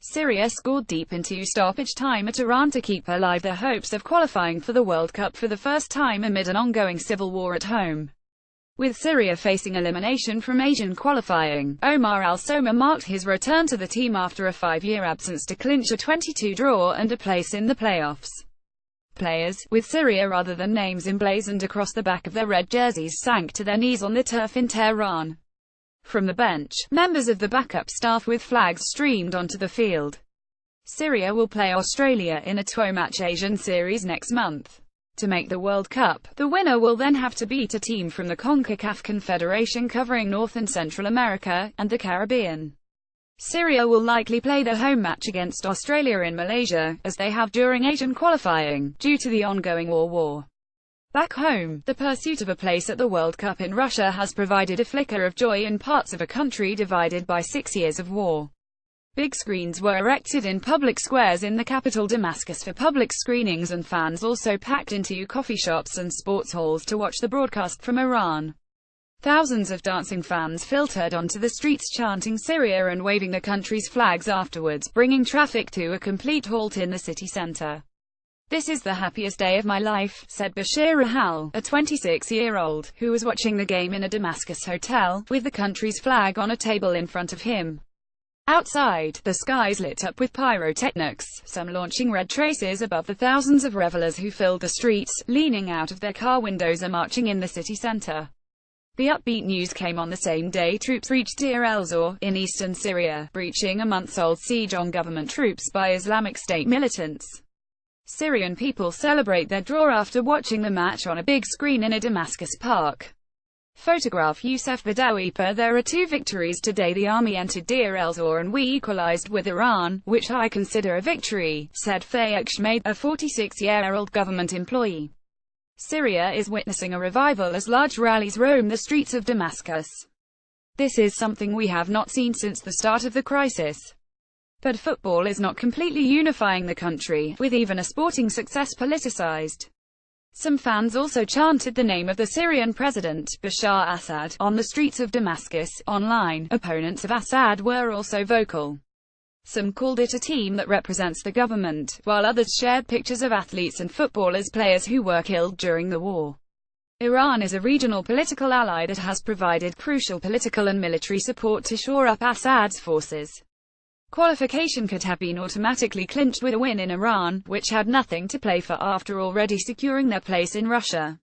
Syria scored deep into stoppage time at Iran to keep alive their hopes of qualifying for the World Cup for the first time amid an ongoing civil war at home. With Syria facing elimination from Asian qualifying, Omar Al-Soma marked his return to the team after a 5-year absence to clinch a 22 draw and a place in the playoffs. Players, with Syria rather than names emblazoned across the back of their red jerseys, sank to their knees on the turf in Tehran. From the bench, members of the backup staff with flags streamed onto the field. Syria will play Australia in a 2-match Asian series next month. To make the World Cup, the winner will then have to beat a team from the CONCACAF Confederation covering North and Central America, and the Caribbean. Syria will likely play their home match against Australia in Malaysia, as they have during Asian qualifying, due to the ongoing war. Back home, the pursuit of a place at the World Cup in Russia has provided a flicker of joy in parts of a country divided by 6 years of war. Big screens were erected in public squares in the capital Damascus for public screenings, and fans also packed into coffee shops and sports halls to watch the broadcast from Iran. Thousands of dancing fans filtered onto the streets chanting Syria and waving the country's flags afterwards, bringing traffic to a complete halt in the city center. "This is the happiest day of my life," said Bashir Rahal, a 26-year-old, who was watching the game in a Damascus hotel, with the country's flag on a table in front of him. Outside, the skies lit up with pyrotechnics, some launching red traces above the thousands of revelers who filled the streets, leaning out of their car windows or marching in the city center. The upbeat news came on the same day troops reached Deir el-Zor, in eastern Syria, breaching a months-old siege on government troops by Islamic State militants. Syrian people celebrate their draw after watching the match on a big screen in a Damascus park. Photograph Youssef Badawi. There are 2 victories today. The army entered Deir el-Zor and we equalized with Iran, which I consider a victory, said Fayyaq Shmaid, a 46-year-old government employee. Syria is witnessing a revival as large rallies roam the streets of Damascus. This is something we have not seen since the start of the crisis. But football is not completely unifying the country, with even a sporting success politicized. Some fans also chanted the name of the Syrian president, Bashar Assad, on the streets of Damascus. Online, opponents of Assad were also vocal. Some called it a team that represents the government, while others shared pictures of athletes and footballers, players who were killed during the war. Iran is a regional political ally that has provided crucial political and military support to shore up Assad's forces. Qualification could have been automatically clinched with a win in Iran, which had nothing to play for after already securing their place in Russia.